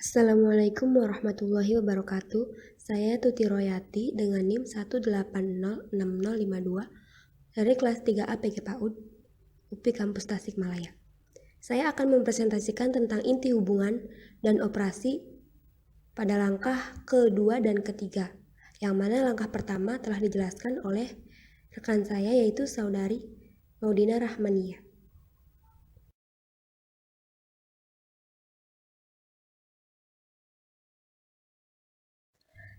Assalamualaikum warahmatullahi wabarakatuh. Saya Tuti Royati dengan NIM 1806052 dari kelas 3A PG PAUD UPI Kampus Tasikmalaya. Saya akan mempresentasikan tentang inti hubungan dan operasi pada langkah kedua dan ketiga, yang mana langkah pertama telah dijelaskan oleh rekan saya yaitu Saudari Maudina Rahmaniyah.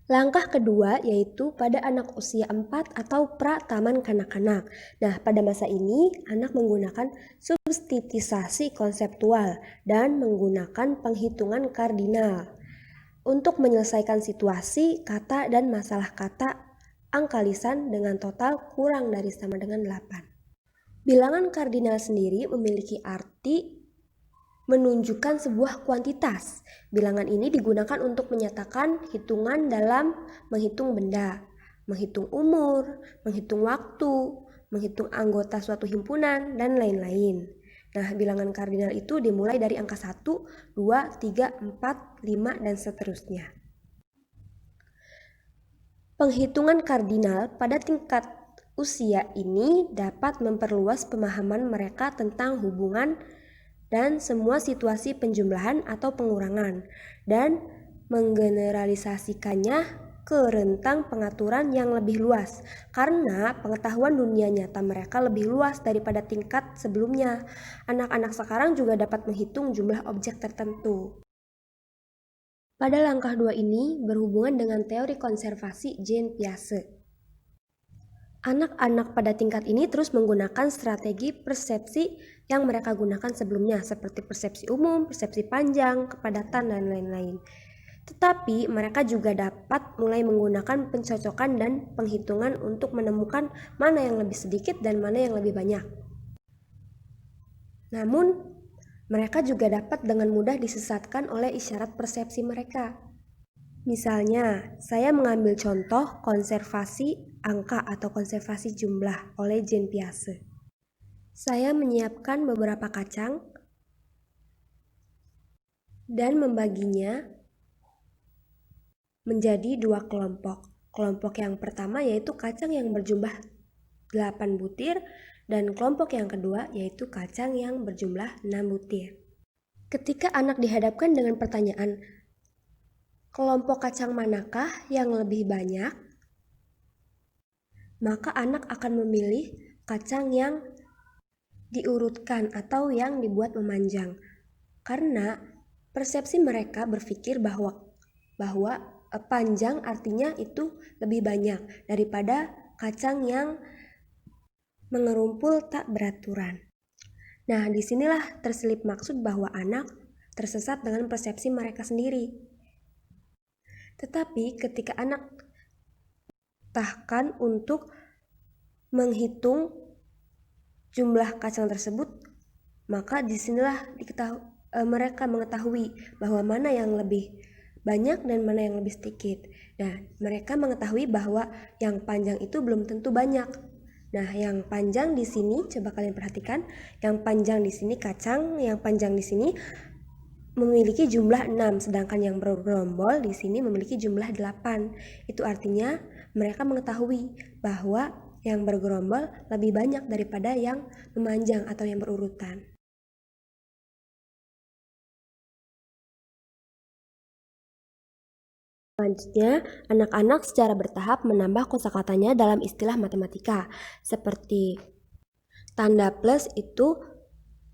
Langkah kedua yaitu pada anak usia 4 atau pra-taman kanak-kanak. Nah, pada masa ini anak menggunakan substitusasi konseptual dan menggunakan penghitungan kardinal untuk menyelesaikan situasi, kata, dan masalah kata angka lisan dengan total kurang dari sama dengan 8. Bilangan kardinal sendiri memiliki arti menunjukkan sebuah kuantitas. Bilangan ini digunakan untuk menyatakan hitungan dalam menghitung benda, menghitung umur, menghitung waktu, menghitung anggota suatu himpunan, dan lain-lain. Nah, bilangan kardinal itu dimulai dari angka 1, 2, 3, 4, 5, dan seterusnya. Penghitungan kardinal pada tingkat usia ini dapat memperluas pemahaman mereka tentang hubungan dan semua situasi penjumlahan atau pengurangan, dan menggeneralisasikannya ke rentang pengaturan yang lebih luas, karena pengetahuan dunia nyata mereka lebih luas daripada tingkat sebelumnya. Anak-anak sekarang juga dapat menghitung jumlah objek tertentu. Pada langkah 2 ini berhubungan dengan teori konservasi Jean Piaget. Anak-anak pada tingkat ini terus menggunakan strategi persepsi yang mereka gunakan sebelumnya, seperti persepsi umum, persepsi panjang, kepadatan, dan lain-lain. Tetapi mereka juga dapat mulai menggunakan pencocokan dan penghitungan untuk menemukan mana yang lebih sedikit dan mana yang lebih banyak. Namun, mereka juga dapat dengan mudah disesatkan oleh isyarat persepsi mereka. Misalnya, saya mengambil contoh konservasi angka atau konservasi jumlah oleh Jean Piaget. Saya menyiapkan beberapa kacang dan membaginya menjadi 2 kelompok. Kelompok yang pertama yaitu kacang yang berjumlah 8 butir dan kelompok yang kedua yaitu kacang yang berjumlah 6 butir. Ketika anak dihadapkan dengan pertanyaan, kelompok kacang manakah yang lebih banyak? Maka anak akan memilih kacang yang diurutkan atau yang dibuat memanjang. Karena persepsi mereka berpikir bahwa panjang artinya itu lebih banyak daripada kacang yang mengerumpul tak beraturan. Nah, disinilah terselip maksud bahwa anak tersesat dengan persepsi mereka sendiri. Tetapi ketika anak tahkan untuk menghitung jumlah kacang tersebut, maka disinilah mereka mengetahui bahwa mana yang lebih banyak dan mana yang lebih sedikit. Dan mereka mengetahui bahwa yang panjang itu belum tentu banyak. Nah, yang panjang di sini coba kalian perhatikan, yang panjang di sini kacang, yang panjang di sini memiliki jumlah 6, sedangkan yang bergerombol di sini memiliki jumlah 8. Itu artinya mereka mengetahui bahwa yang bergerombol lebih banyak daripada yang memanjang atau yang berurutan. Selanjutnya, anak-anak secara bertahap menambah kosakatanya dalam istilah matematika, seperti tanda plus itu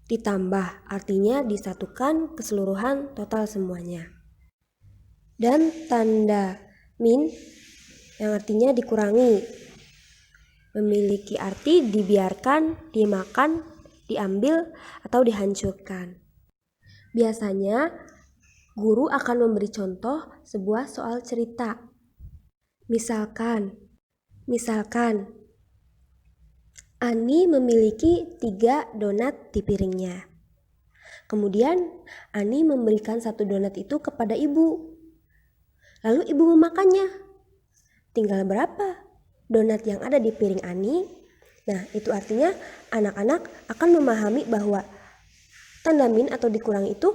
ditambah, artinya disatukan keseluruhan total semuanya. Dan tanda min yang artinya dikurangi, memiliki arti dibiarkan, dimakan, diambil, atau dihancurkan. Biasanya, guru akan memberi contoh sebuah soal cerita. Misalkan, Ani memiliki 3 donat di piringnya. Kemudian, Ani memberikan 1 donat itu kepada ibu. Lalu ibu memakannya. Tinggal berapa donat yang ada di piring Ani? Nah, itu artinya anak-anak akan memahami bahwa tanda min atau dikurangi itu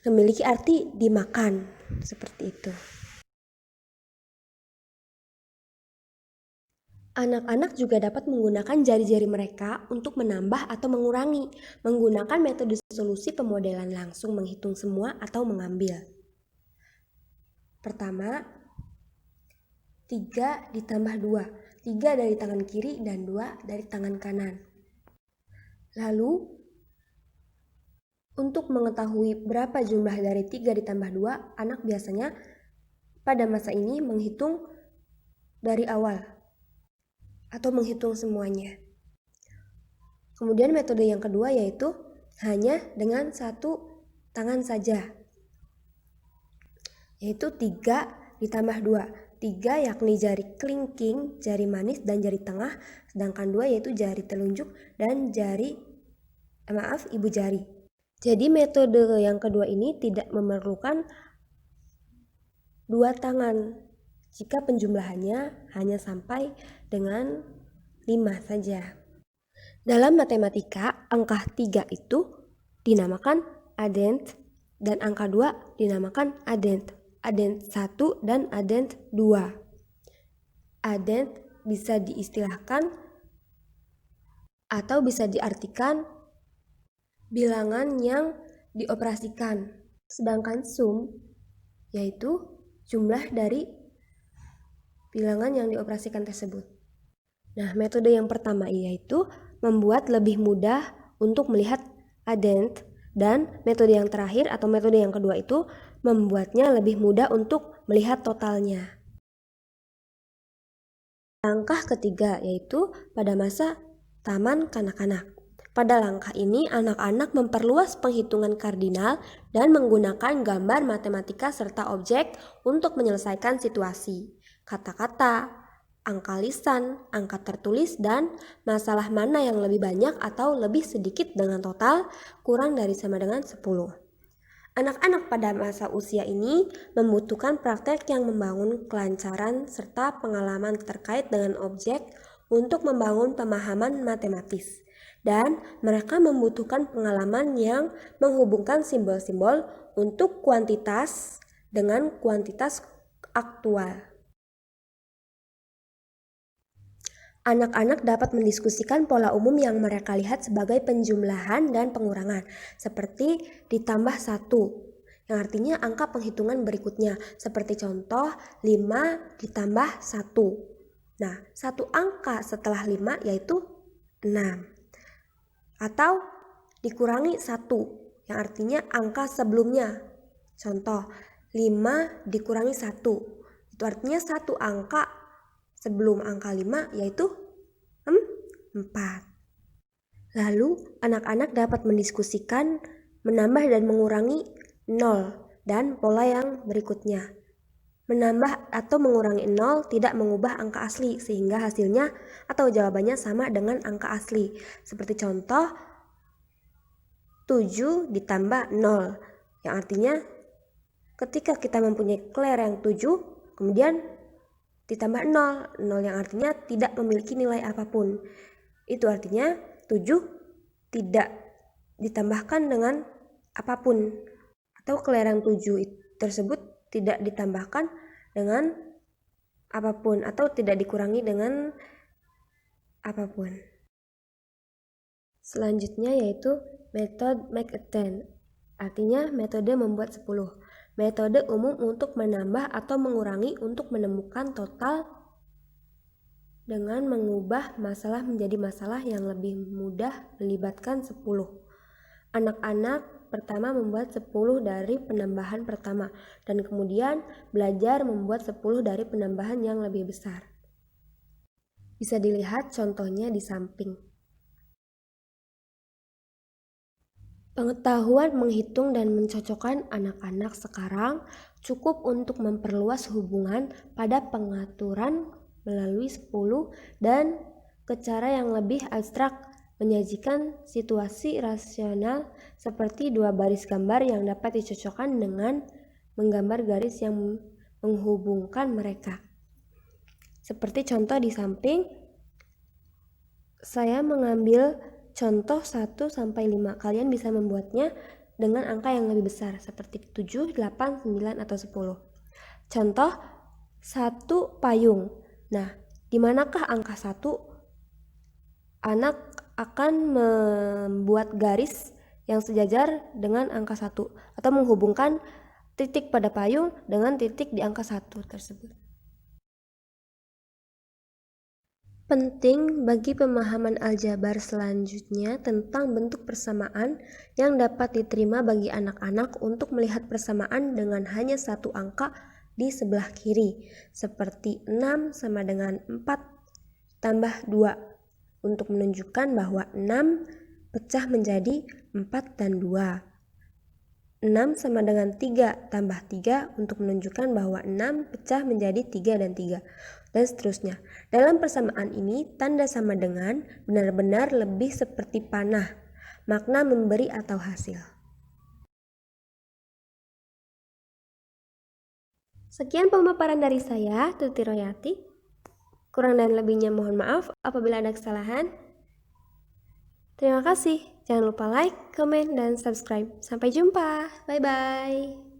memiliki arti dimakan, seperti itu. Anak-anak juga dapat menggunakan jari-jari mereka untuk menambah atau mengurangi, menggunakan metode solusi pemodelan langsung menghitung semua atau mengambil. Pertama, 3 ditambah 2, 3 dari tangan kiri dan 2 dari tangan kanan. Lalu, untuk mengetahui berapa jumlah dari 3 ditambah 2, anak biasanya pada masa ini menghitung dari awal atau menghitung semuanya. Kemudian metode yang kedua yaitu hanya dengan satu tangan saja, yaitu 3 ditambah 2. 3 yakni jari kelingking, jari manis, dan jari tengah, sedangkan 2 yaitu jari telunjuk dan ibu jari. Jadi metode yang kedua ini tidak memerlukan 2 tangan jika penjumlahannya hanya sampai dengan 5 saja. Dalam matematika, angka 3 itu dinamakan adent dan angka 2 dinamakan adent. Adent 1 dan adent 2. Adent bisa diistilahkan atau bisa diartikan bilangan yang dioperasikan. Sedangkan sum yaitu jumlah dari bilangan yang dioperasikan tersebut. Nah, metode yang pertama yaitu membuat lebih mudah untuk melihat adent, dan metode yang terakhir atau metode yang kedua itu membuatnya lebih mudah untuk melihat totalnya. Langkah ketiga yaitu pada masa taman kanak-kanak. Pada langkah ini, anak-anak memperluas penghitungan kardinal dan menggunakan gambar matematika serta objek untuk menyelesaikan situasi, kata-kata, angka lisan, angka tertulis, dan masalah mana yang lebih banyak atau lebih sedikit dengan total kurang dari sama dengan 10. Anak-anak pada masa usia ini membutuhkan praktek yang membangun kelancaran serta pengalaman terkait dengan objek untuk membangun pemahaman matematis. Dan mereka membutuhkan pengalaman yang menghubungkan simbol-simbol untuk kuantitas dengan kuantitas aktual. Anak-anak dapat mendiskusikan pola umum yang mereka lihat sebagai penjumlahan dan pengurangan, seperti ditambah 1, yang artinya angka penghitungan berikutnya, seperti contoh 5 ditambah 1. Nah, satu angka setelah 5 yaitu 6. Atau dikurangi 1, yang artinya angka sebelumnya. Contoh, 5 dikurangi 1, itu artinya satu angka sebelum angka 5 yaitu 4. Lalu anak-anak dapat mendiskusikan menambah dan mengurangi 0 dan pola yang berikutnya. Menambah atau mengurangi 0 tidak mengubah angka asli sehingga hasilnya atau jawabannya sama dengan angka asli. Seperti contoh 7 ditambah 0, yang artinya ketika kita mempunyai kelereng 7 kemudian ditambah 0 yang artinya tidak memiliki nilai apapun. Itu artinya 7 tidak ditambahkan dengan apapun, atau kelereng 7 tersebut tidak ditambahkan dengan apapun atau tidak dikurangi dengan apapun. Selanjutnya yaitu metode make a 10, artinya metode membuat 10. Metode umum untuk menambah atau mengurangi untuk menemukan total dengan mengubah masalah menjadi masalah yang lebih mudah melibatkan 10. Anak-anak pertama membuat 10 dari penambahan pertama dan kemudian belajar membuat 10 dari penambahan yang lebih besar. Bisa dilihat contohnya di samping. Pengetahuan menghitung dan mencocokkan anak-anak sekarang cukup untuk memperluas hubungan pada pengaturan melalui 10 dan ke cara yang lebih abstrak, menyajikan situasi rasional seperti 2 baris gambar yang dapat dicocokkan dengan menggambar garis yang menghubungkan mereka. Seperti contoh di samping, saya mengambil contoh 1 sampai 5. Kalian bisa membuatnya dengan angka yang lebih besar seperti 7, 8, 9, atau 10. Contoh 1 payung. Nah, di manakah angka 1? Anak akan membuat garis yang sejajar dengan angka 1 atau menghubungkan titik pada payung dengan titik di angka 1 tersebut. Penting bagi pemahaman aljabar selanjutnya tentang bentuk persamaan yang dapat diterima bagi anak-anak untuk melihat persamaan dengan hanya satu angka di sebelah kiri, seperti 6 sama dengan 4 tambah 2, untuk menunjukkan bahwa 6 pecah menjadi 4 dan 2. 6 sama dengan 3 tambah 3 untuk menunjukkan bahwa 6 pecah menjadi 3 dan 3, dan seterusnya. Dalam persamaan ini, tanda sama dengan benar-benar lebih seperti panah, makna memberi atau hasil. Sekian pemaparan dari saya, Tuti Royati. Kurang dan lebihnya mohon maaf apabila ada kesalahan. Terima kasih. Jangan lupa like, komen, dan subscribe. Sampai jumpa. Bye-bye.